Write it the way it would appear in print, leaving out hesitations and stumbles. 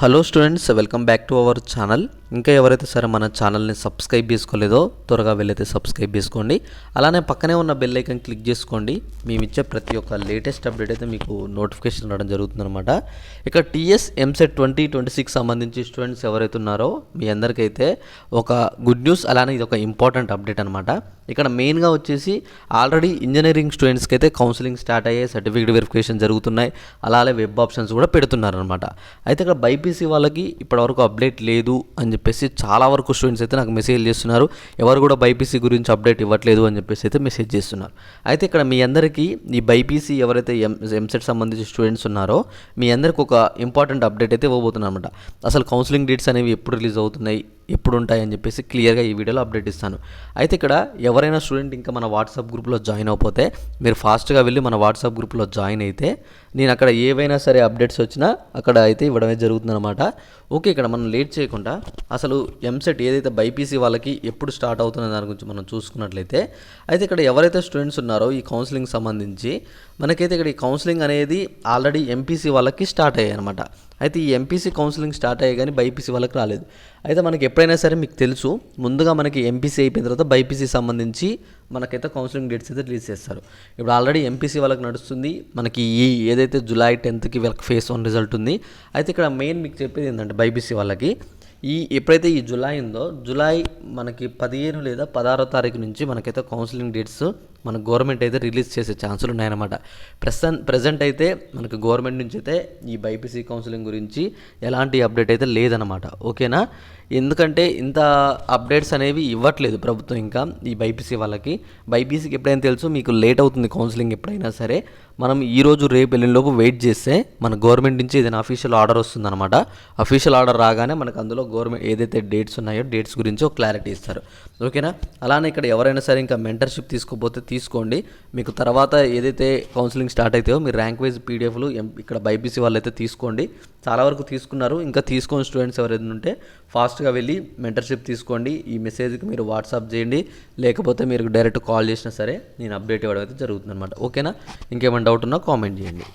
Hello students, welcome back to our channel. ఇంకా ఎవరైతే సరే మన ఛానల్ని సబ్స్క్రైబ్ చేసుకోలేదో త్వరగా వెళ్ళైతే సబ్స్క్రైబ్ చేసుకోండి. అలానే పక్కనే ఉన్న బెల్ ఐకాన్ క్లిక్ చేసుకోండి. మేము ఇచ్చే ప్రతి ఒక్క లేటెస్ట్ అప్డేట్ అయితే మీకు నోటిఫికేషన్ రావడం జరుగుతుందన్నమాట. ఇక టీఎస్ ఎంసెట్ 2026 సంబంధించి స్టూడెంట్స్ ఎవరైతే ఉన్నారో మీ అందరికైతే ఒక గుడ్ న్యూస్, అలానే ఇది ఒక ఇంపార్టెంట్ అప్డేట్ అనమాట. ఇక్కడ మెయిన్గా వచ్చేసి ఆల్రెడీ ఇంజనీరింగ్ స్టూడెంట్స్కి అయితే కౌన్సిలింగ్ స్టార్ట్ అయ్యాయి, సర్టిఫికేట్ వెరిఫికేషన్ జరుగుతున్నాయి, అలాగే వెబ్ ఆప్షన్స్ కూడా పెడుతున్నారనమాట. అయితే ఇక్కడ బైపీసీ వాళ్ళకి ఇప్పటివరకు అప్డేట్ లేదు అని చెప్పేసి చాలా వరకు స్టూడెంట్స్ అయితే నాకు మెసేజ్ చేస్తున్నారు. ఎవరు కూడా బైపీసీ గురించి అప్డేట్ ఇవ్వట్లేదు అని చెప్పేసి అయితే మెసేజ్ చేస్తున్నారు. అయితే ఇక్కడ మీ అందరికీ ఈ బైపీసీ ఎవరైతే ఎంసెట్ సంబంధించి స్టూడెంట్స్ ఉన్నారో మీ అందరికి ఒక ఇంపార్టెంట్ అప్డేట్ అయితే ఇవ్వబోతున్నారు అనమాట. అసలు కౌన్సిలింగ్ డేట్స్ అనేవి ఎప్పుడు రిలీజ్ అవుతున్నాయి, ఎప్పుడు ఉంటాయి అని చెప్పేసి క్లియర్గా ఈ వీడియోలో అప్డేట్ ఇస్తాను. అయితే ఇక్కడ ఎవరైనా స్టూడెంట్ ఇంకా మన వాట్సాప్ గ్రూప్లో జాయిన్ అయిపోతే మీరు ఫాస్ట్గా వెళ్ళి మన వాట్సాప్ గ్రూప్లో జాయిన్ అయితే నేను అక్కడ ఏవైనా సరే అప్డేట్స్ వచ్చినా అక్కడ అయితే ఇవ్వడమే జరుగుతుందన్నమాట. ఓకే, ఇక్కడ మనం లేట్ చేయకుండా అసలు ఎంసెట్ ఏదైతే బైపీసీ వాళ్ళకి ఎప్పుడు స్టార్ట్ అవుతున్న దాని గురించి మనం చూసుకున్నట్లయితే, అయితే ఇక్కడ ఎవరైతే స్టూడెంట్స్ ఉన్నారో ఈ కౌన్సిలింగ్ సంబంధించి మనకైతే ఇక్కడ ఈ కౌన్సిలింగ్ అనేది ఆల్రెడీ ఎంపీసీ వాళ్ళకి స్టార్ట్ అయ్యాయి అనమాట. అయితే ఈ ఎంపీసీ కౌన్సిలింగ్ స్టార్ట్ అయ్యాయి కానీ బైపీసీ వాళ్ళకి రాలేదు. అయితే మనకి ఎప్పుడైనా సరే మీకు తెలుసు, ముందుగా మనకి ఎంపీసీ అయిపోయిన తర్వాత బైపీసీ సంబంధించి మనకైతే కౌన్సిలింగ్ డేట్స్ అయితే రిలీజ్ చేస్తారు. ఇప్పుడు ఆల్రెడీ ఎంపీసీ వాళ్ళకి నడుస్తుంది. మనకి ఈ ఏదైతే జూలై 10th వీళ్ళకి ఫేజ్ 1 రిజల్ట్ ఉంది. అయితే ఇక్కడ మెయిన్ మీకు చెప్పేది ఏంటంటే బైపీసీ వాళ్ళకి ఎప్పుడైతే ఈ జూలై ఉందో, జూలై మనకి 15 లేదా 16వ తారీఖు నుంచి మనకైతే కౌన్సిలింగ్ డేట్స్ మన గవర్నమెంట్ అయితే రిలీజ్ చేసే ఛాన్సులు ఉన్నాయన్నమాట. ప్రజెంట్ అయితే మనకు గవర్నమెంట్ నుంచి అయితే ఈ బైపీసీ కౌన్సిలింగ్ గురించి ఎలాంటి అప్డేట్ అయితే లేదనమాట. ఓకేనా? ఎందుకంటే ఇంత అప్డేట్స్ అనేవి ఇవ్వట్లేదు ప్రభుత్వం ఇంకా ఈ బైపీసీ వాళ్ళకి. బైపీసీకి ఎప్పుడైనా తెలుసు, మీకు లేట్ అవుతుంది కౌన్సిలింగ్ ఎప్పుడైనా సరే. మనం ఈరోజు రేపు వెళ్ళినలోపు వెయిట్ చేస్తే మన గవర్నమెంట్ నుంచి ఏదైనా అఫీషియల్ ఆర్డర్ వస్తుందన్నమాట. అఫీషియల్ ఆర్డర్ రాగానే మనకు అందులో గవర్నమెంట్ ఏదైతే డేట్స్ ఉన్నాయో డేట్స్ గురించి ఒక క్లారిటీ ఇస్తారు. ఓకేనా? అలానే ఇక్కడ ఎవరైనా సరే ఇంకా మెంటర్షిప్ తీసుకోకపోతే తీసుకోండి. మీకు తర్వాత ఏదైతే కౌన్సిలింగ్ స్టార్ట్ అవుతాయో మీరు ర్యాంక్ వైజ్ పీడిఎఫ్లు ఇక్కడ బైపీసీ వాళ్ళు అయితే తీసుకోండి. చాలా వరకు తీసుకున్నారు. ఇంకా తీసుకొని స్టూడెంట్స్ ఎవరైనా ఉంటే ఫాస్ట్గా వెళ్ళి మెంటర్షిప్ తీసుకోండి. ఈ మెసేజ్కి మీరు వాట్సాప్ చేయండి, లేకపోతే మీరు డైరెక్ట్ కాల్ చేసినా సరే నేను అప్డేట్ ఇవ్వడం అయితే జరుగుతుంది అనమాట. ఓకేనా? ఇంకేమైనా డౌట్ ఉన్నా కామెంట్ చేయండి.